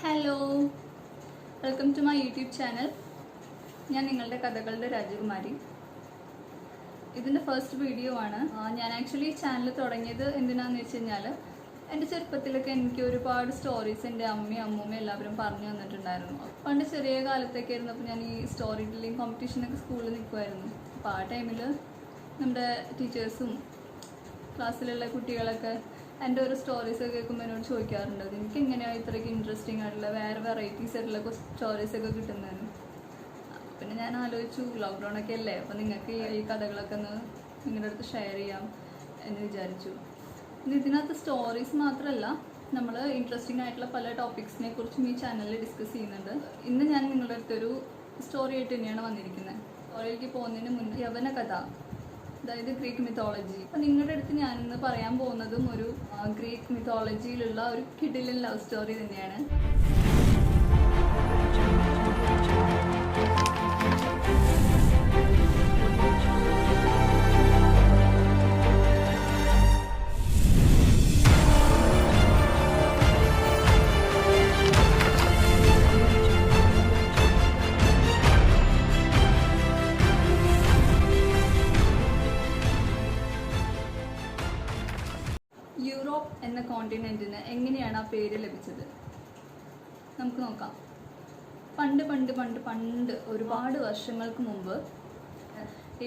Hello, welcome to my YouTube channel. ഞാൻ നിങ്ങളുടെ കഥകളുടെ രാജകുമാരി. ഇതിൻ്റെ ഫസ്റ്റ് വീഡിയോ ആണ്. ഞാൻ ആക്ച്വലി ചാനൽ തുടങ്ങിയത് എന്തിനാന്ന് വെച്ച് കഴിഞ്ഞാൽ, എൻ്റെ ചെറുപ്പത്തിലൊക്കെ എനിക്ക് ഒരുപാട് സ്റ്റോറീസ് എൻ്റെ അമ്മയും അമ്മൂമ്മയും എല്ലാവരും പറഞ്ഞു തന്നിട്ടുണ്ടായിരുന്നു. പണ്ട് ചെറിയ കാലത്തൊക്കെ ആയിരുന്നപ്പോൾ ഞാൻ ഈ സ്റ്റോറി ടെല്ലിങ് കോമ്പറ്റീഷനൊക്കെ സ്കൂളിൽ നിൽക്കുമായിരുന്നു. അപ്പോൾ ആ ടൈമിൽ നമ്മുടെ ടീച്ചേഴ്സും ക്ലാസ്സിലുള്ള കുട്ടികളൊക്കെ എൻ്റെ ഓരോ സ്റ്റോറീസൊക്കെ കേൾക്കുമ്പോൾ എന്നോട് ചോദിക്കാറുണ്ട്, എനിക്ക് എങ്ങനെയാണ് ഇത്രയ്ക്ക് ഇൻട്രസ്റ്റിംഗ് ആയിട്ടുള്ള വേറെ വെറൈറ്റീസ് ആയിട്ടുള്ള സ്റ്റോറീസൊക്കെ കിട്ടുന്നതെന്ന്. പിന്നെ ഞാൻ ആലോചിച്ചു, ലോക്ക്ഡൗൺ ഒക്കെ അല്ലേ, അപ്പോൾ നിങ്ങൾക്ക് ഈ കഥകളൊക്കെ ഒന്ന് നിങ്ങളുടെ അടുത്ത് ഷെയർ ചെയ്യാം എന്ന് വിചാരിച്ചു. ഇതിനകത്ത് സ്റ്റോറീസ് മാത്രമല്ല, നമ്മൾ ഇൻട്രസ്റ്റിംഗ് ആയിട്ടുള്ള പല ടോപ്പിക്സിനെ കുറിച്ചും ഈ ചാനലിൽ ഡിസ്കസ് ചെയ്യുന്നുണ്ട്. ഇന്ന് ഞാൻ നിങ്ങളുടെ അടുത്തൊരു സ്റ്റോറി ആയിട്ട് തന്നെയാണ് വന്നിരിക്കുന്നത്. സ്റ്റോറിയിലേക്ക് പോകുന്നതിന് മുന്നേ യവന കഥ, അതായത് ഗ്രീക്ക് മിത്തോളജി. അപ്പം നിങ്ങളുടെ അടുത്ത് ഞാനിന്ന് പറയാൻ പോകുന്നതും ഒരു ഗ്രീക്ക് മിത്തോളജിയിലുള്ള ഒരു കിടിലൻ ലവ് സ്റ്റോറി തന്നെയാണ്. യൂറോപ്പ് എന്ന കോണ്ടിനെന്റിന് എങ്ങനെയാണ് ആ പേര് ലഭിച്ചത് നമുക്ക് നോക്കാം. പണ്ട് പണ്ട് പണ്ട് പണ്ട് ഒരുപാട് വർഷങ്ങൾക്ക് മുമ്പ്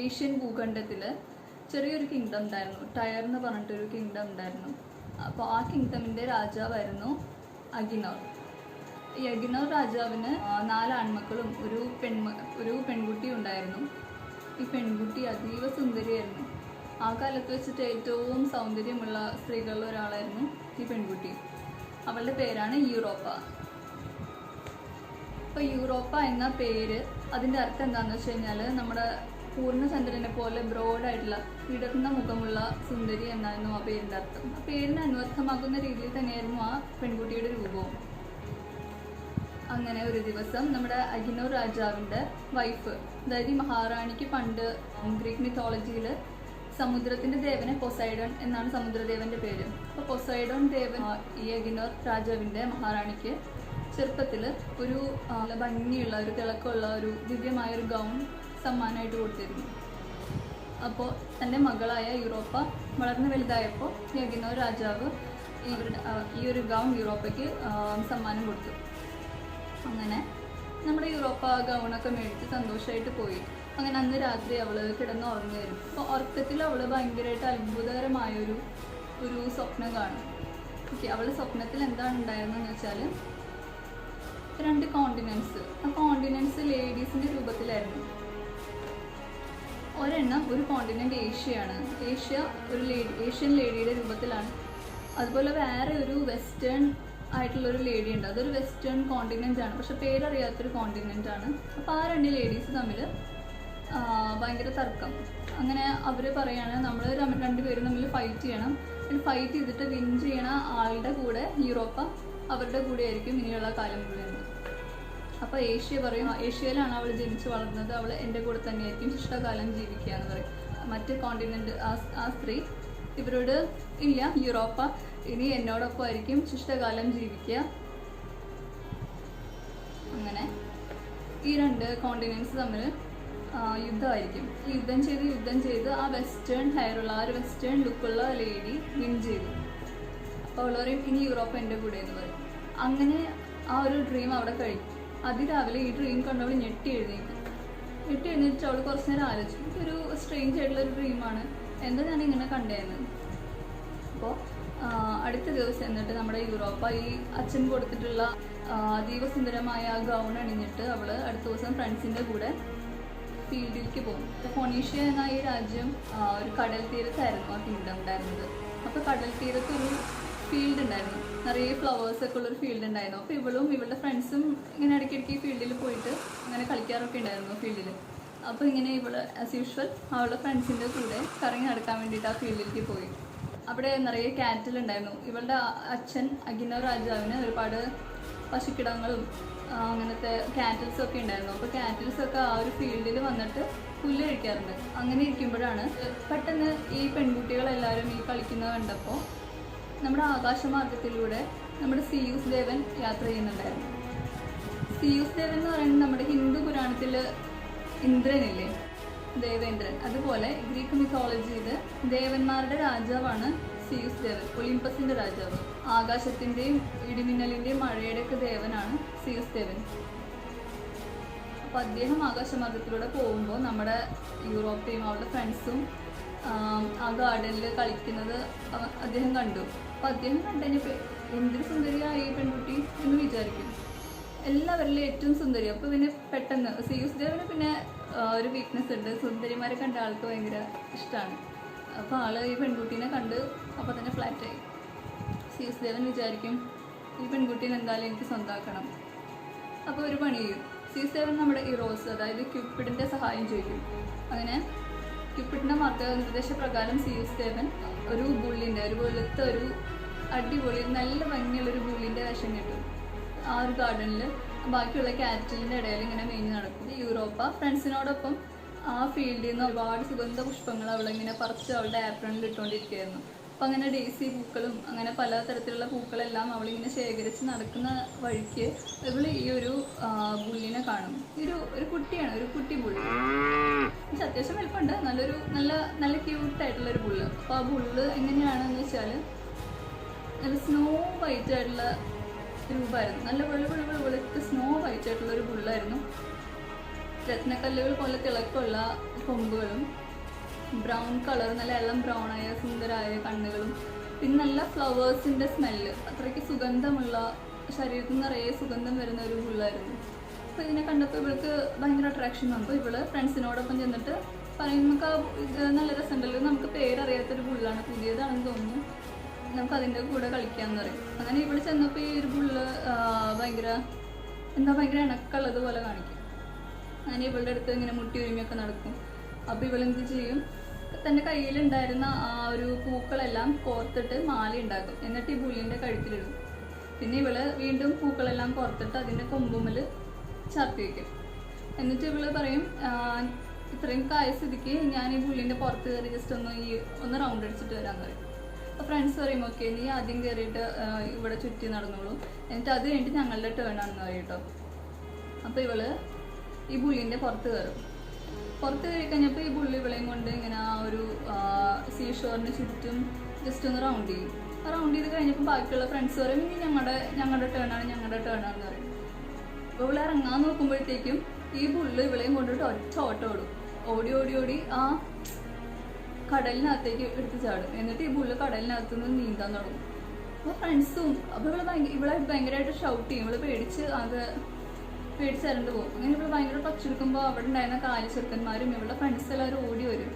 ഏഷ്യൻ ഭൂഖണ്ഡത്തിൽ ചെറിയൊരു കിങ്ഡം ഉണ്ടായിരുന്നു. ടയർ എന്ന് പറഞ്ഞിട്ടൊരു കിങ്ഡം ഉണ്ടായിരുന്നു. അപ്പോൾ ആ കിങ്ഡമിൻ്റെ രാജാവായിരുന്നു അഗിനോർ. ഈ അഗിനോർ രാജാവിന് 4 ആൺമക്കളും ഒരു പെൺകുട്ടിയും ഉണ്ടായിരുന്നു. ഈ പെൺകുട്ടി അതീവ സുന്ദരിയായിരുന്നു. ആ കാലത്ത് വെച്ചിട്ട് ഏറ്റവും സൗന്ദര്യമുള്ള സ്ത്രീകളിൽ ഒരാളായിരുന്നു ഈ പെൺകുട്ടി. അവളുടെ പേരാണ് യൂറോപ്പ. അപ്പോൾ യൂറോപ്പ എന്ന പേര്, അതിൻ്റെ അർത്ഥം എന്താണെന്ന് വെച്ച് കഴിഞ്ഞാൽ, നമ്മുടെ പൂർണ്ണചന്ദ്രനെ പോലെ ബ്രോഡായിട്ടുള്ള വിടർന്ന മുഖമുള്ള സുന്ദരി എന്നായിരുന്നു ആ പേരിൻ്റെ അർത്ഥം. ആ പേരിനെ അന്വർത്ഥമാക്കുന്ന രീതിയിൽ തന്നെയായിരുന്നു ആ പെൺകുട്ടിയുടെ രൂപവും. അങ്ങനെ ഒരു ദിവസം നമ്മുടെ അഗിനോർ രാജാവിൻ്റെ വൈഫ്, അതായത് ഈ മഹാറാണിക്ക് പണ്ട് ഗ്രീക്ക് മിത്തോളജിയിൽ സമുദ്രത്തിന്റെ ദേവനെ പൊസൈഡോൺ എന്നാണ് സമുദ്രദേവന്റെ പേര്. അപ്പോൾ പൊസൈഡോൺ ദേവൻ ഈ അഗിനോർ രാജാവിന്റെ മഹാറാണിക്ക് ചെറുപ്പത്തിൽ ഒരു ഭംഗിയുള്ള ഒരു തിളക്കമുള്ള ഒരു ദിവ്യമായ ഒരു ഗൗൺ സമ്മാനമായിട്ട് കൊടുത്തിരുന്നു. അപ്പോൾ തൻ്റെ മകളായ യൂറോപ്പ വളർന്നു വലുതായപ്പോൾ ഈ അഗിനോർ രാജാവ് ഈ ഒരു ഗൗൺ യൂറോപ്പയ്ക്ക് സമ്മാനം കൊടുത്തു. അങ്ങനെ നമ്മുടെ യൂറോപ്പ ഗൗണൊക്കെ മേടിച്ച് സന്തോഷമായിട്ട് പോയി. അങ്ങനെ അന്ന് രാത്രി അവൾ കിടന്നുറങ്ങുമായിരുന്നു. അപ്പോൾ ഉറക്കത്തിൽ അവൾ ഭയങ്കരമായിട്ട് അത്ഭുതകരമായൊരു സ്വപ്നം കാണും. അവളുടെ സ്വപ്നത്തിൽ എന്താണ് ഉണ്ടായിരുന്നതെന്ന് വെച്ചാൽ 2 കോണ്ടിനെൻറ്റ്സ്. ആ കോണ്ടിനെൻറ്റ്സ് ലേഡീസിൻ്റെ രൂപത്തിലായിരുന്നു. ഒരെണ്ണം ഒരു കോണ്ടിനെൻ്റ് ഏഷ്യയാണ്. ഏഷ്യ ഏഷ്യൻ ലേഡിയുടെ രൂപത്തിലാണ്. അതുപോലെ വേറെ ഒരു വെസ്റ്റേൺ ആയിട്ടുള്ളൊരു ലേഡി ഉണ്ട്. അതൊരു വെസ്റ്റേൺ കോണ്ടിനെൻ്റ് ആണ്, പക്ഷെ പേരറിയാത്തൊരു കോണ്ടിനെൻ്റ് ആണ്. അപ്പോൾ ആ 2 ലേഡീസ് തമ്മിൽ ഭയങ്കര തർക്കം. അങ്ങനെ അവർ പറയാണ്, നമ്മൾ 2 പേരും തമ്മിൽ ഫൈറ്റ് ചെയ്യണം. ഫൈറ്റ് ചെയ്തിട്ട് വിൻ ചെയ്യണ ആളുടെ കൂടെ യൂറോപ്പ അവരുടെ കൂടെ ആയിരിക്കും ഇനിയുള്ള കാലം മുഴുവൻ. അപ്പോൾ ഏഷ്യ പറയും, ഏഷ്യയിലാണ് അവൾ ജനിച്ച് വളർന്നത്, അവൾ എൻ്റെ കൂടെ തന്നെയായിരിക്കും ശിഷ്ടകാലം ജീവിക്കുക എന്ന് പറയും. മറ്റ് കോണ്ടിനെൻ്റ് ആ സ്ത്രീ ഇവരോട്, ഇല്ല യൂറോപ്പ ഇനി എന്നോടൊപ്പം ആയിരിക്കും ശിഷ്ടകാലം ജീവിക്കുക. അങ്ങനെ ഈ 2 കോണ്ടിനെൻറ്റ്സ് തമ്മിൽ യുദ്ധമായിരിക്കും. യുദ്ധം ചെയ്ത് ആ വെസ്റ്റേൺ ഹെയറുള്ള ആ ഒരു വെസ്റ്റേൺ ലുക്കുള്ള ലേഡി വിൻ ചെയ്തു. അപ്പോൾ അവൾ പറയും, ഇനി യൂറോപ്പ എൻ്റെ കൂടെ എന്ന് പറയും. അങ്ങനെ ആ ഒരു ഡ്രീം അവിടെ കഴിയും. അതിരാവിലെ ഈ ഡ്രീം കണ്ടവൾ ഞെട്ടി എഴുന്നേറ്റ് അവൾ കുറച്ച് നേരം ആലോചിച്ചു, ഇതൊരു സ്ട്രേഞ്ച് ആയിട്ടുള്ളൊരു ഡ്രീമാണ്, എന്താ ഞാൻ ഇങ്ങനെ കണ്ടേന്ന്. അപ്പോൾ അടുത്ത ദിവസം എന്നിട്ട് നമ്മുടെ യൂറോപ്പ ഈ അച്ഛൻ കൊടുത്തിട്ടുള്ള അതീവ സുന്ദരമായ ആ ഗൗൺ അണിഞ്ഞിട്ട് അവൾ അടുത്ത ദിവസം ഫ്രണ്ട്സിൻ്റെ കൂടെ ഫീൽഡിലേക്ക് പോകും. ഫോണീഷ്യ എന്ന ഈ രാജ്യം ഒരു കടൽ തീരത്തായിരുന്നു ആ കിങ്ഡം ഉണ്ടായിരുന്നത്. അപ്പോൾ കടൽ തീരത്ത് ഒരു ഫീൽഡ് ഉണ്ടായിരുന്നു, നിറയെ ഫ്ലവേഴ്സൊക്കെ ഉള്ളൊരു ഫീൽഡ് ഉണ്ടായിരുന്നു. അപ്പോൾ ഇവളുടെ ഫ്രണ്ട്സും ഇങ്ങനെ ഇടയ്ക്കിടയ്ക്ക് ഈ ഫീൽഡിൽ പോയിട്ട് അങ്ങനെ കളിക്കാറൊക്കെ ഉണ്ടായിരുന്നു ഫീൽഡിൽ. അപ്പോൾ ഇങ്ങനെ ഇവള് ആസ് യൂഷ്വൽ അവളുടെ ഫ്രണ്ട്സിൻ്റെ കൂടെ കറങ്ങി നടക്കാൻ വേണ്ടിയിട്ട് ആ ഫീൽഡിലേക്ക് പോയി. അവിടെ നിറയെ കാറ്റിൽ ഉണ്ടായിരുന്നു. ഇവളുടെ അച്ഛൻ അഗിനോർ രാജാവിന് ഒരുപാട് പശുക്കിടങ്ങളും അങ്ങനത്തെ കാറ്റിൽസൊക്കെ ഉണ്ടായിരുന്നു. അപ്പോൾ കാറ്റിൽസൊക്കെ ആ ഒരു ഫീൽഡിൽ വന്നിട്ട് പുല്ല് കഴിക്കാറുണ്ട്. അങ്ങനെ ഇരിക്കുമ്പോഴാണ് പെട്ടെന്ന് ഈ പെൺകുട്ടികളെല്ലാവരും ഈ കളിക്കുന്നത് കണ്ടപ്പോൾ നമ്മുടെ ആകാശമാർഗത്തിലൂടെ നമ്മുടെ സിയൂസ് ദേവൻ യാത്ര ചെയ്യുന്നുണ്ടായിരുന്നു. സിയൂസ് ദേവൻ എന്ന് പറയുന്നത് നമ്മുടെ ഹിന്ദു പുരാണത്തിൽ ഇന്ദ്രനില്ലേ, ദേവേന്ദ്രൻ, അതുപോലെ ഗ്രീക്ക് മിത്തോളജിയിൽ ദേവന്മാരുടെ രാജാവാണ് സിയൂസ് ദേവൻ, ഒളിമ്പസിന്റെ രാജാവ്. ആകാശത്തിന്റെയും ഇടിമിന്നലിന്റെയും മഴയുടെ ഒക്കെ ദേവനാണ് സിയൂസ് ദേവൻ. അപ്പൊ അദ്ദേഹം ആകാശമാർഗത്തിലൂടെ പോകുമ്പോൾ നമ്മുടെ യൂറോപ്പയും അവളുടെ ഫ്രണ്ട്സും ആ ഗാർഡനിൽ കളിക്കുന്നത് അദ്ദേഹം കണ്ടു. അപ്പൊ അദ്ദേഹം കണ്ടുകഴിഞ്ഞപ്പോൾ എന്തൊരു സുന്ദരിയായി ഈ പെൺകുട്ടി എന്ന് വിചാരിക്കും. എല്ലാവരിലും ഏറ്റവും സുന്ദരി. അപ്പൊ പിന്നെ പെട്ടെന്ന് സിയൂസ് ദേവന് പിന്നെ ഒരു വീക്ക്നെസ് ഉണ്ട്, സുന്ദരിമാരെ കണ്ട ആൾക്ക് ഭയങ്കര ഇഷ്ടമാണ്. അപ്പൊ ആള് ഈ പെൺകുട്ടീനെ കണ്ട് അപ്പൊ തന്നെ ഫ്ലാറ്റായി. സിയൂസ് ദേവൻ വിചാരിക്കും ഈ പെൺകുട്ടീനെ എന്തായാലും എനിക്ക് സ്വന്തമാക്കണം. അപ്പോൾ ഒരു പണി ചെയ്യും. സിയൂസ് ദേവൻ നമ്മുടെ ഇറോസ്, അതായത് ക്യൂപ്പിഡിന്റെ സഹായം ചോദിക്കും. അങ്ങനെ ക്യൂപ്പിഡിന്റെ മാർഗനിർദ്ദേശപ്രകാരം സിയൂസ് ദേവൻ ഒരു ബുള്ളിന്റെ, ഒരു വെളുത്ത ഒരു അടിപൊളി നല്ല ഭംഗിയുള്ളൊരു ബുള്ളിന്റെ വേഷം കിട്ടും. ആ ഒരു ഗാർഡനിൽ ബാക്കിയുള്ള കാറ്റിലിന്റെ ഇടയിൽ ഇങ്ങനെ മേഞ്ഞ് നടക്കും. യൂറോപ്പ ഫ്രണ്ട്സിനോടൊപ്പം ആ ഫീൽഡിൽ നിന്ന് ഒരുപാട് സുഗന്ധ പുഷ്പങ്ങൾ അവളിങ്ങനെ പറിച്ച് അവളുടെ ആപ്രണിൽ ഇട്ടുകൊണ്ടിരിക്കുകയായിരുന്നു. അപ്പം അങ്ങനെ ഡേസി പൂക്കളും അങ്ങനെ പലതരത്തിലുള്ള പൂക്കളെല്ലാം അവളിങ്ങനെ ശേഖരിച്ച് നടക്കുന്ന വഴിക്ക് ഇവള് ഈ ഒരു ബുള്ളിനെ കാണും. ഒരു കുട്ടിയാണ്, ഒരു കുട്ടി ബുള്ള്. പക്ഷെ അത്യാവശ്യം വലുപ്പമുണ്ട്, നല്ല ക്യൂട്ടായിട്ടുള്ളൊരു ബുള്ള്. അപ്പോൾ ആ ബുള്ള് എങ്ങനെയാണെന്ന് വെച്ചാൽ നല്ല സ്നോ വൈറ്റ് ആയിട്ടുള്ള രൂപമായിരുന്നു. നല്ല വെളുത്ത് സ്നോ വൈറ്റ് ആയിട്ടുള്ള ഒരു ബുള്ളായിരുന്നു. രത്നക്കല്ലുകൾ പോലെ തിളക്കമുള്ള കൊമ്പുകളും ബ്രൗൺ കളർ, നല്ല ഇളം ബ്രൗൺ ആയ സുന്ദരായ കണ്ണുകളും, പിന്നെ നല്ല ഫ്ലവേഴ്സിന്റെ സ്മെല്ല്, അത്രയ്ക്ക് സുഗന്ധമുള്ള, ശരീരത്തിൽ നിറയെ സുഗന്ധം വരുന്ന ഒരു ബുള്ളായിരുന്നു. അപ്പോൾ ഇതിനെ കണ്ടപ്പോൾ ഇവൾക്ക് ഭയങ്കര അട്രാക്ഷൻ വന്നു. ഇവള് ഫ്രണ്ട്സിനോടൊപ്പം ചെന്നിട്ട് പറയും, നമുക്ക് ഇത് നല്ല രസമുണ്ടല്ലോ, നമുക്ക് പേരറിയാത്തൊരു ബുള്ളാണ്, പുതിയതാണെന്ന് തോന്നുന്നു, നമുക്ക് അതിൻ്റെ കൂടെ കളിക്കാമെന്ന് പറയും. അങ്ങനെ ഇവള് ചെന്നപ്പോൾ ഈ ഒരു ബുള്ള് ഭയങ്കര ഇണക്കുള്ളതുപോലെ കാണിക്കും. അങ്ങനെ ഇവളുടെ അടുത്ത് ഇങ്ങനെ മുട്ടി ഒരുമിയൊക്കെ നടക്കും. അപ്പോൾ ഇവളെന്ത് ചെയ്യും, തൻ്റെ കയ്യിലുണ്ടായിരുന്ന ആ ഒരു പൂക്കളെല്ലാം കോർത്തിട്ട് മാല ഉണ്ടാക്കും. എന്നിട്ട് ഈ ബുള്ളിൻ്റെ കഴുത്തിലിടും. പിന്നെ ഇവള് വീണ്ടും പൂക്കളെല്ലാം കോർത്തിട്ട് അതിൻ്റെ കൊമ്പുമ്മൽ ചാർത്തി വയ്ക്കും. എന്നിട്ട് ഇവള് പറയും, ഇത്രയും കായ സ്ഥിതിക്ക് ഞാൻ ഈ ബുള്ളിൻ്റെ പുറത്ത് കയറി ജസ്റ്റ് ഒന്ന് റൗണ്ട് അടിച്ചിട്ട് വരാമെന്ന് പറയും. അപ്പോൾ ഫ്രണ്ട്സ് പറയും, ഓക്കെ നീ ആദ്യം കയറിയിട്ട് ഇവിടെ ചുറ്റി നടന്നോളൂ, എന്നിട്ട് അത് കഴിഞ്ഞിട്ട് ഞങ്ങളുടെ ടേൺ ആണെന്ന് പറയും കേട്ടോ. അപ്പോൾ ഇവള് ഈ ബുള്ളിൻ്റെ പുറത്ത് കയറും. പുറത്ത് കയറി കഴിഞ്ഞപ്പോൾ ഈ ബുള്ളി ഇവളെയും കൊണ്ട് ഇങ്ങനെ ആ ഒരു സീഷോറിന് ചുറ്റും ജസ്റ്റ് ഒന്ന് റൗണ്ട് ചെയ്യും. റൗണ്ട് ചെയ്ത് കഴിഞ്ഞപ്പോൾ ബാക്കിയുള്ള ഫ്രണ്ട്സ് പറയും, ഇനി ഞങ്ങളുടെ ടേൺ ആണെന്ന് പറയും. അപ്പോൾ ഇവളെ ഇറങ്ങാൻ നോക്കുമ്പോഴത്തേക്കും ഈ ബുള്ളി ഇവളെയും കൊണ്ടിട്ട് ഒറ്റ ഓട്ടം ഓടി ആ കടലിനകത്തേക്ക് എടുത്ത് ചാടും. എന്നിട്ട് ഈ ബുള്ള് കടലിനകത്ത് നിന്ന് നീന്താൻ തുടങ്ങും. അപ്പോൾ ഫ്രണ്ട്സും അപ്പോൾ ഇവളെ ഭയങ്കരമായിട്ട് ഷൗട്ട് ചെയ്യും. ഇവള് പേടിച്ചരണ്ട് പോകും. അങ്ങനെ ഇവള് ഭയങ്കര പച്ചെടുക്കുമ്പോൾ അവിടെ ഉണ്ടായിരുന്ന കാലി ചെറുക്കന്മാരും ഇവളുടെ ഫ്രണ്ട്സ് എല്ലാവരും ഓടി വരും.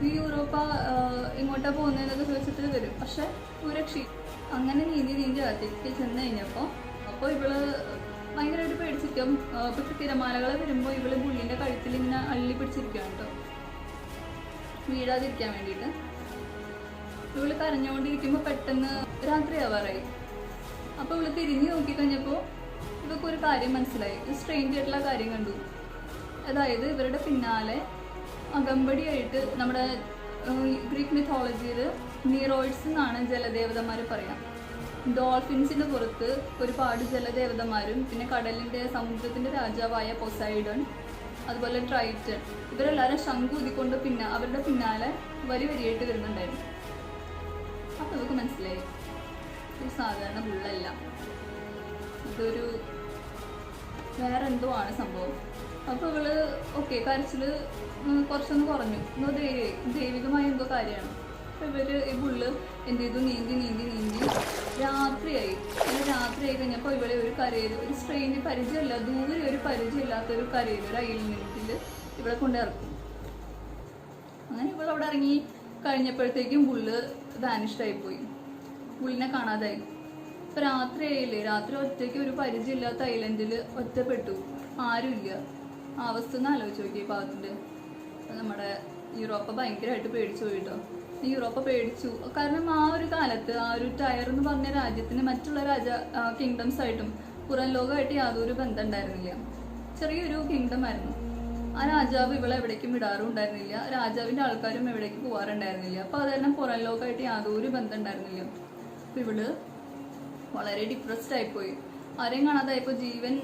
ഈ യൂറോപ്പ ഇങ്ങോട്ടാ പോകുന്നതെന്നൊക്കെ ചോദിച്ചിട്ട് വരും. പക്ഷെ രക്ഷി അങ്ങനെ നീന്തി അകത്തേക്ക് ചെന്ന് അപ്പോൾ ഇവള് ഭയങ്കരമായിട്ട് പേടിച്ചിരിക്കും. ഇപ്പൊ തിരമാലകളെ വരുമ്പോൾ ഇവള് ബുള്ളിന്റെ കഴുത്തിൽ ഇങ്ങനെ അള്ളി പിടിച്ചിരിക്കുകയാണ് കേട്ടോ, വീഴാതിരിക്കാൻ വേണ്ടിയിട്ട്. ഇവള് കരഞ്ഞുകൊണ്ടിരിക്കുമ്പോൾ പെട്ടെന്ന് രാത്രിയാവാറായി. അപ്പോൾ ഇവള് തിരിഞ്ഞു നോക്കിക്കഴിഞ്ഞപ്പോൾ ഇവൾക്കൊരു കാര്യം മനസ്സിലായി, സ്ട്രേഞ്ച് ആയിട്ടുള്ള കാര്യം കണ്ടു. അതായത് ഇവരുടെ പിന്നാലെ അകമ്പടിയായിട്ട് നമ്മുടെ ഗ്രീക്ക് മിത്തോളജിയിൽ നീറോയിഡ്സ് എന്നാണ് ജലദേവതന്മാർ പറയാം. ഡോൾഫിൻസിന്റെ പുറത്ത് ഒരുപാട് ജലദേവതന്മാരും പിന്നെ കടലിന്റെ സമുദ്രത്തിന്റെ രാജാവായ പൊസൈഡൺ, അതുപോലെ ട്രൈറ്റൺ, ഇവരെല്ലാവരും ശംഖു ഊതിക്കൊണ്ട് അവരുടെ പിന്നാലെ വരിയായിട്ട് വരുന്നുണ്ടായിരുന്നു. അപ്പൊ ഇവർക്ക് മനസ്സിലായി ഇത് സാധാരണ ബുള്ളല്ല, ഇതൊരു വേറെ എന്തോ ആണ് സംഭവം. അപ്പൊ ഇവള് ഓക്കെ കരച്ചില് കുറച്ചൊന്ന് കുറഞ്ഞു, എന്തോ ദൈവികമായ എന്തോ കാര്യമാണ്. അപ്പൊ ഇവര് ഈ ബുള്ള് എന്ത് ചെയ്തു, നീന്തി രാത്രിയായി കഴിഞ്ഞപ്പോൾ ഇവളെ ഒരു കരയിൽ, ഒരു സ്ട്രെയിന് പരിചയമില്ല, ദൂരെ ഒരു പരിചയമില്ലാത്തൊരു കരയിൽ, ഒരു ഐലൻഡിൽ ഇവളെ കൊണ്ടിറക്കും. അങ്ങനെ ഇവളവിടെ ഇറങ്ങി കഴിഞ്ഞപ്പോഴത്തേക്കും ബുള്ള് വാനിഷ്ഡായി പോയി, ബുള്ളിനെ കാണാതായി. ഇപ്പൊ രാത്രിയായില്ലേ, രാത്രി ഒറ്റയ്ക്ക് ഒരു പരിചയമില്ലാത്ത ഐലൻഡിൽ ഒറ്റപ്പെട്ടു, ആരുമില്ല. ആ അവസ്ഥ ഒന്ന് ആലോചിച്ച് നോക്കി പാവത്തിന്റെ. നമ്മുടെ യൂറോപ്പ ഭയങ്കരമായിട്ട് പേടിച്ചു പോയിട്ടോ. യൂറോപ്പ പേടിച്ചു, കാരണം ആ ഒരു കാലത്ത് ആ ഒരു ടയർ എന്ന് പറഞ്ഞ രാജ്യത്തിന് മറ്റുള്ള കിങ്ഡംസ് ആയിട്ടും പുറം ലോകമായിട്ട് യാതൊരു ബന്ധം ഉണ്ടായിരുന്നില്ല. ചെറിയൊരു കിങ്ഡം ആയിരുന്നു. ആ രാജാവ് ഇവളെ എവിടേക്കും വിടാറും ഉണ്ടായിരുന്നില്ല, രാജാവിന്റെ ആൾക്കാരും എവിടേക്ക് പോകാറുണ്ടായിരുന്നില്ല. അപ്പൊ അത് കാരണം പുറം ലോകമായിട്ട് യാതൊരു ബന്ധം ഉണ്ടായിരുന്നില്ല. അപ്പൊ ഇവള് വളരെ ഡിപ്രസ്ഡ് ആയിപ്പോയി. ആരെയും കാണാതായപ്പോൾ ജീവൻ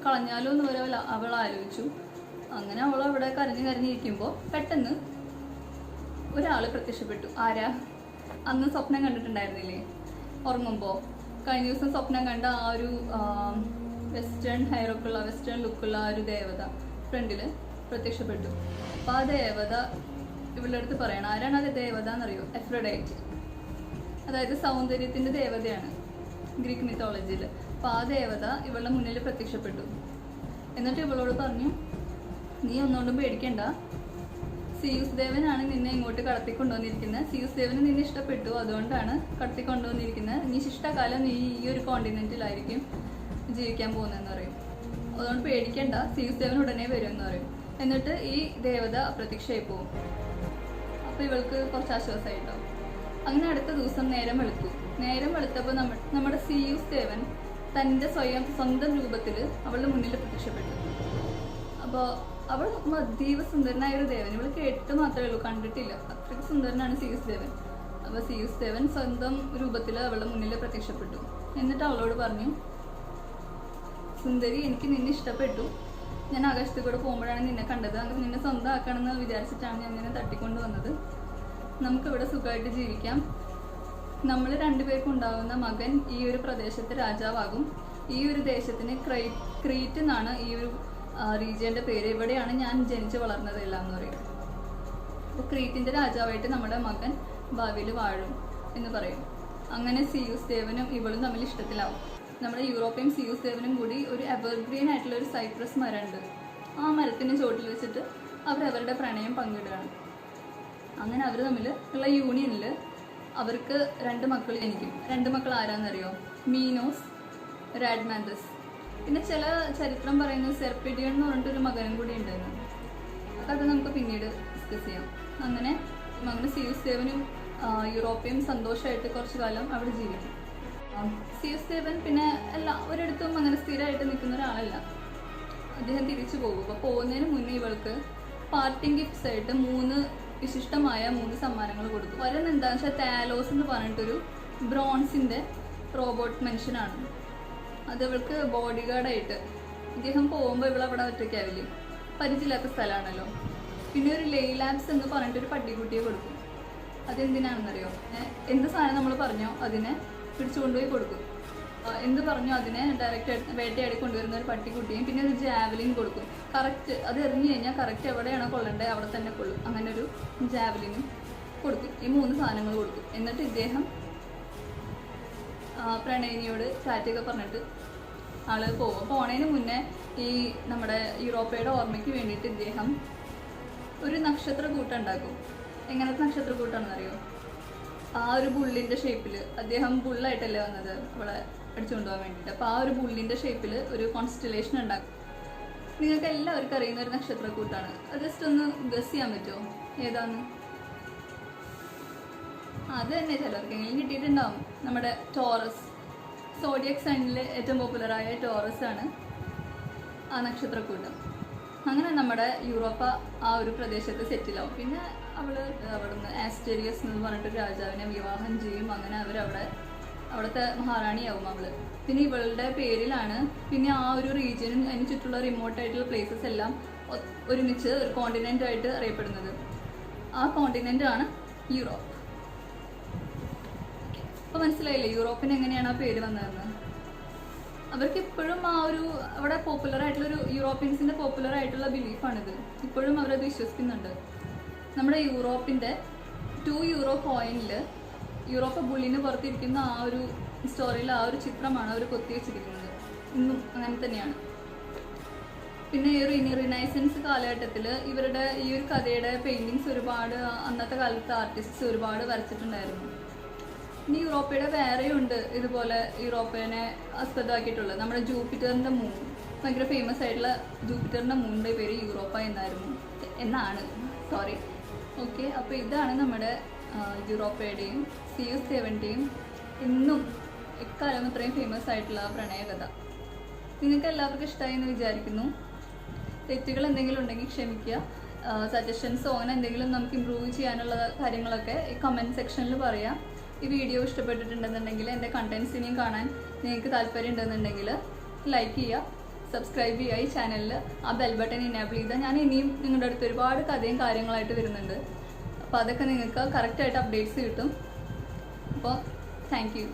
കളഞ്ഞാലോ എന്ന് വരെ അവൾ ആലോചിച്ചു. അങ്ങനെ അവൾ അവിടെ കരഞ്ഞിരിക്കുമ്പോൾ പെട്ടെന്ന് ഒരാൾ പ്രത്യക്ഷപ്പെട്ടു. ആരാ? അന്ന് സ്വപ്നം കണ്ടിട്ടുണ്ടായിരുന്നില്ലേ ഉറങ്ങുമ്പോൾ? കഴിഞ്ഞ ദിവസം സ്വപ്നം കണ്ട ആ ഒരു വെസ്റ്റേൺ ഹെയറൊക്കെ ഉള്ള വെസ്റ്റേൺ ലുക്കുള്ള ആ ഒരു ദേവത ഫ്രണ്ടിൽ പ്രത്യക്ഷപ്പെട്ടു. അപ്പം ആ ദേവത ഇവളുടെ അടുത്ത് പറയണം. ആരാണ് അത് ദേവത എന്നറിയോ? എഫ്രോഡൈറ്റ്, അതായത് സൗന്ദര്യത്തിന്റെ ദേവതയാണ് ഗ്രീക്ക് മിത്തോളജിയിൽ. അപ്പം ആ ദേവത ഇവളുടെ മുന്നിൽ പ്രത്യക്ഷപ്പെട്ടു. എന്നിട്ട് ഇവളോട് പറഞ്ഞു, നീ ഒന്നുകൊണ്ടും പേടിക്കണ്ട, സിയൂസ് ദേവനാണ് നിന്നെ ഇങ്ങോട്ട് കടത്തിക്കൊണ്ടുവന്നിരിക്കുന്നത്. സിയൂസ് ദേവന് നിന്നെ ഇഷ്ടപ്പെട്ടു, അതുകൊണ്ടാണ് കടത്തിക്കൊണ്ടുവന്നിരിക്കുന്നത്. നീ ശിഷ്ടകാലം നീ ഈ ഒരു കോണ്ടിനെന്റിലായിരിക്കും ജീവിക്കാൻ പോകുന്നതെന്ന് പറയും. അതുകൊണ്ട് പേടിക്കണ്ട, സിയൂസ് ദേവൻ ഉടനെ വരുമെന്ന് പറയും. എന്നിട്ട് ഈ ദേവത അപ്രത്യക്ഷമായി പോകും. അപ്പോൾ ഇവൾക്ക് കുറച്ച് ആശ്വാസമായിട്ടോ. അങ്ങനെ അടുത്ത ദിവസം നേരം വെളുത്തപ്പോൾ നമ്മുടെ സിയൂസ് ദേവൻ തൻ്റെ സ്വന്തം രൂപത്തിൽ അവളുടെ മുന്നിൽ പ്രത്യക്ഷപ്പെട്ടു. അപ്പോൾ അവൾ അതീവ സുന്ദരനായ ഒരു ദേവൻ. ഇവൾ കേട്ട് മാത്രമേ ഉള്ളൂ, കണ്ടിട്ടില്ല. അത്രയ്ക്ക് സുന്ദരനാണ് സിയൂസ് ദേവൻ. അപ്പോൾ സിയൂസ് ദേവൻ സ്വന്തം രൂപത്തിൽ അവളുടെ മുന്നിൽ പ്രത്യക്ഷപ്പെട്ടു. എന്നിട്ട് അവളോട് പറഞ്ഞു, സുന്ദരി, എനിക്ക് നിന്നെ ഇഷ്ടപ്പെട്ടു. ഞാൻ ആകാശത്തിൽ കൂടെ പോകുമ്പോഴാണ് നിന്നെ കണ്ടത്. അങ്ങനെ നിന്നെ സ്വന്തമാക്കണമെന്ന് വിചാരിച്ചിട്ടാണ് ഞാൻ നിന്നെ തട്ടിക്കൊണ്ട് വന്നത്. നമുക്കിവിടെ സുഖമായിട്ട് ജീവിക്കാം. നമ്മൾ രണ്ടുപേർക്കും ഉണ്ടാവുന്ന മകൻ ഈ ഒരു പ്രദേശത്തെ രാജാവാകും. ഈ ഒരു ദേശത്തിന് ക്രീറ്റ് എന്നാണ് ഈ ഒരു റീജിയന്റെ പേര്. ഇവിടെയാണ് ഞാൻ ജനിച്ചു വളർന്നത് എല്ലാം എന്ന് പറയും. അപ്പോൾ ക്രീറ്റിന്റെ രാജാവായിട്ട് നമ്മുടെ മകൻ ഭാവിയിൽ വാഴും എന്ന് പറയും. അങ്ങനെ സിയൂസ് ദേവനും ഇവളും തമ്മിൽ ഇഷ്ടത്തിലാവും. നമ്മുടെ യൂറോപ്യൻ സിയൂസ് ദേവനും കൂടി ഒരു എവർഗ്രീൻ ആയിട്ടുള്ള ഒരു സൈപ്രസ് മരമുണ്ട്. ആ മരത്തിന് ചോട്ടിൽ വെച്ചിട്ട് അവരവരുടെ പ്രണയം പങ്കിടുകയാണ്. അങ്ങനെ അവർ തമ്മിൽ ഉള്ള യൂണിയനിൽ അവർക്ക് 2 മക്കൾ ജനിക്കും. 2 മക്കൾ ആരാന്നറിയോ? മീനോസ്, റാഡ്മാന്തസ്. പിന്നെ ചില ചരിത്രം പറയുന്നത് സെർപ്പിഡിയൻ എന്ന് പറഞ്ഞിട്ടൊരു മകനും കൂടി ഉണ്ടായിരുന്നു. അത് നമുക്ക് പിന്നീട് ഡിസ്കസ് ചെയ്യാം. അങ്ങനെ സിയൂസ് ദേവനും യൂറോപ്യൻ സന്തോഷമായിട്ട് കുറച്ചു കാലം അവിടെ ജീവിക്കും. സിയൂസ് ദേവൻ പിന്നെ ഒരിടത്തും അങ്ങനെ സ്ഥിരമായിട്ട് നിൽക്കുന്ന ഒരാളല്ല. അദ്ദേഹം തിരിച്ചു പോകും. അപ്പോൾ പോകുന്നതിന് മുന്നേ ഇവൾക്ക് പാർട്ടിംഗ് ഗിഫ്റ്റ്സ് ആയിട്ട് 3 വിശിഷ്ടമായ 3 സമ്മാനങ്ങൾ കൊടുക്കും. ഒരെണ്ണം എന്താണെന്ന് വെച്ചാൽ താലോസ് എന്ന് പറഞ്ഞിട്ടൊരു ബ്രോൺസിന്റെ റോബോട്ട് മനുഷ്യനാണ്. അത് ഇവൾക്ക് ബോഡി ഗാർഡായിട്ട്. ഇദ്ദേഹം പോകുമ്പോൾ ഇവളവിടെ ഒറ്റയ്ക്കാവില്ലേ, പരിചയമില്ലാത്ത സ്ഥലമാണല്ലോ. പിന്നെ ഒരു ലെയ്ലാബ്സ് എന്ന് പറഞ്ഞിട്ടൊരു പട്ടിക്കുട്ടിയെ കൊടുക്കും. അതെന്തിനാണെന്നറിയോ? എന്ത് സാധനം നമ്മൾ പറഞ്ഞോ അതിനെ പിടിച്ചു കൊണ്ടുപോയി കൊടുക്കും. എന്ത് പറഞ്ഞോ അതിനെ ഡയറക്റ്റ് വേട്ടയാടി കൊണ്ടുവരുന്ന ഒരു പട്ടിക്കുട്ടിയും പിന്നെ ഒരു ജാവലിൻ കൊടുക്കും. കറക്റ്റ് അത് എറിഞ്ഞു കഴിഞ്ഞാൽ കറക്റ്റ് എവിടെയാണോ കൊള്ളേണ്ടത് അവിടെ തന്നെ കൊള്ളും. അങ്ങനെ ഒരു ജാവലിനും കൊടുക്കും. ഈ 3 സാധനങ്ങൾ കൊടുക്കും. എന്നിട്ട് ഇദ്ദേഹം പ്രണയിനിയോട് ചാറ്റൊക്കെ പറഞ്ഞിട്ട് ആള് പോകും. പോണതിന് മുന്നേ ഈ നമ്മുടെ യൂറോപ്പയുടെ ഓർമ്മയ്ക്ക് വേണ്ടിയിട്ട് ഇദ്ദേഹം ഒരു നക്ഷത്രക്കൂട്ടം ഉണ്ടാക്കും. എങ്ങനത്തെ നക്ഷത്രക്കൂട്ടാണെന്നറിയോ? ആ ഒരു ബുള്ളിന്റെ ഷേപ്പിൽ. അദ്ദേഹം ബുള്ളായിട്ടല്ലേ വന്നത് അവളെ അടിച്ചുകൊണ്ടുപോകാൻ വേണ്ടിയിട്ട്. അപ്പോൾ ആ ഒരു ബുള്ളിന്റെ ഷേപ്പിൽ ഒരു കോൺസ്റ്റലേഷൻ ഉണ്ടാക്കും. നിങ്ങൾക്ക് എല്ലാവർക്കും അറിയുന്ന ഒരു നക്ഷത്രക്കൂട്ടാണ്. അത് ജസ്റ്റ് ഒന്ന് ഗസ് ചെയ്യാൻ പറ്റുമോ ഏതാന്ന്? അത് തന്നെ ചിലർക്കെങ്കിലും കിട്ടിയിട്ടുണ്ടാവും. നമ്മുടെ ടോറസ്, സോഡിയക് സൈനിലെ ഏറ്റവും പോപ്പുലറായ ടോറസ് ആണ് ആ നക്ഷത്രക്കൂട്ടം. അങ്ങനെ നമ്മുടെ യൂറോപ്പ ആ ഒരു പ്രദേശത്ത് സെറ്റിലാവും. പിന്നെ അവിടുന്ന് ആസ്റ്റേരിയസ് എന്ന് പറഞ്ഞിട്ടൊരു രാജാവിനെ വിവാഹം ചെയ്യും. അങ്ങനെ അവിടുത്തെ മഹാറാണിയാവും അവള്. പിന്നെ ഇവളുടെ പേരിലാണ് പിന്നെ ആ ഒരു റീജിയനും അതിന് ചുറ്റുള്ള റിമോട്ടായിട്ടുള്ള പ്ലേസസ് എല്ലാം ഒരുമിച്ച് ഒരു കോണ്ടിനെന്റ് ആയിട്ട് അറിയപ്പെടുന്നത്. ആ കോണ്ടിനെന്റ് ആണ് യൂറോപ്പ്. അപ്പൊ മനസ്സിലായില്ലേ യൂറോപ്പിന് എങ്ങനെയാണ് ആ പേര് വന്നതെന്ന്? അവർക്ക് ഇപ്പോഴും ആ ഒരു അവിടെ പോപ്പുലർ ആയിട്ടുള്ള യൂറോപ്യൻസിന്റെ പോപ്പുലർ ആയിട്ടുള്ള ബിലീഫാണിത്. ഇപ്പോഴും അവരത് വിശ്വസിക്കുന്നുണ്ട്. നമ്മുടെ യൂറോപ്പിന്റെ 2 യൂറോ കോയിനിൽ യൂറോപ്പ് ബുള്ളിന് പുറത്തിരിക്കുന്ന ആ ഒരു സ്റ്റോറിയിൽ ആ ഒരു ചിത്രമാണ് അവർ കൊത്തി വെച്ചിരിക്കുന്നത്. ഇന്നും അങ്ങനെ തന്നെയാണ്. പിന്നെ ഈ റിനൈസൻസ് കാലഘട്ടത്തിൽ ഇവരുടെ ഈ ഒരു കഥയുടെ പെയിന്റിങ്സ് ഒരുപാട് അന്നത്തെ കാലത്തെ ആർട്ടിസ്റ്റ്സ് ഒരുപാട് വരച്ചിട്ടുണ്ടായിരുന്നു. ഇനി യൂറോപ്പയുടെ വേറെയുണ്ട് ഇതുപോലെ യൂറോപ്പിനെ ആസ്പദമാക്കിയിട്ടുള്ളത്. നമ്മുടെ ജൂപ്പിറ്ററിന്റെ മൂൺ, ഭയങ്കര ഫേമസ് ആയിട്ടുള്ള ജൂപ്പിറ്ററിന്റെ മൂണിന്റെ പേര് യൂറോപ്പ എന്നാണ്. ഓക്കെ, അപ്പോൾ ഇതാണ് നമ്മുടെ യൂറോപ്പയുടെയും സിയൂസ് ദേവന്റെയും ഇന്നും എക്കാലം ഇത്രയും ഫേമസ് ആയിട്ടുള്ള പ്രണയകഥ. നിങ്ങൾക്ക് എല്ലാവർക്കും ഇഷ്ടമായി എന്ന് വിചാരിക്കുന്നു. തെറ്റുകൾ എന്തെങ്കിലും ഉണ്ടെങ്കിൽ ക്ഷമിക്കുക. സജഷൻസോ അങ്ങനെ എന്തെങ്കിലും നമുക്ക് ഇമ്പ്രൂവ് ചെയ്യാനുള്ള കാര്യങ്ങളൊക്കെ ഈ കമൻറ്റ് സെക്ഷനിൽ പറയാം. ഈ വീഡിയോ ഇഷ്ടപ്പെട്ടിട്ടുണ്ടെന്നുണ്ടെങ്കിൽ എൻ്റെ കണ്ടൻസ് ഇനിയും കാണാൻ നിങ്ങൾക്ക് താല്പര്യം ഉണ്ടെന്നുണ്ടെങ്കിൽ ലൈക്ക് ചെയ്യുക, സബ്സ്ക്രൈബ് ചെയ്യുക ഈ ചാനലിൽ, ആ ബെൽ ബട്ടൺ എനേബിൾ ചെയ്താൽ ഞാൻ ഇനിയും നിങ്ങളുടെ അടുത്ത് ഒരുപാട് കഥയും കാര്യങ്ങളായിട്ട് വരുന്നുണ്ട്. അപ്പോൾ അതൊക്കെ നിങ്ങൾക്ക് കറക്റ്റായിട്ട് അപ്ഡേറ്റ്സ് കിട്ടും. അപ്പോൾ താങ്ക് യു.